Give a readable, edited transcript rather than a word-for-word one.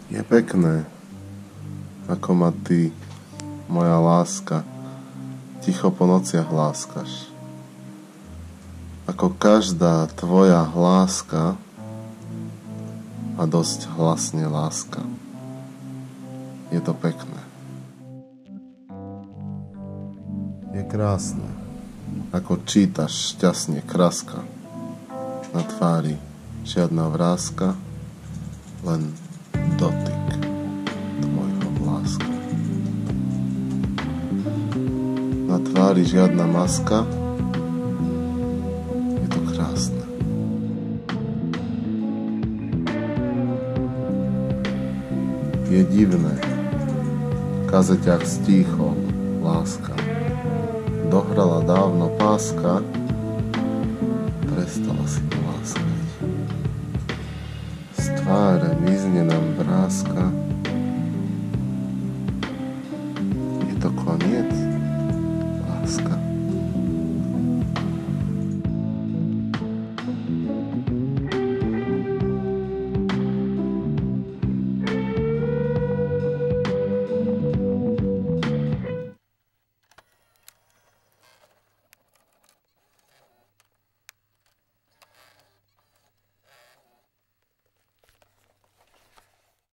Je pekné, ako ma ty, moja láska, ticho po nociach láskaš. Ako každá tvoja láska a dosť hlasne láska. Je to pekné. Je krásne, ako čítaš šťastne kraska. Na tvári žiadna vrázka, len dotyk tvojho vláska. Na tvári žiadna maska, je to krásne. Je divné, kazeťak stíchol láska. Dohrala dávno páska, prestala si ma láskať. Z tváre mizne nám vrázka. Je to koniec?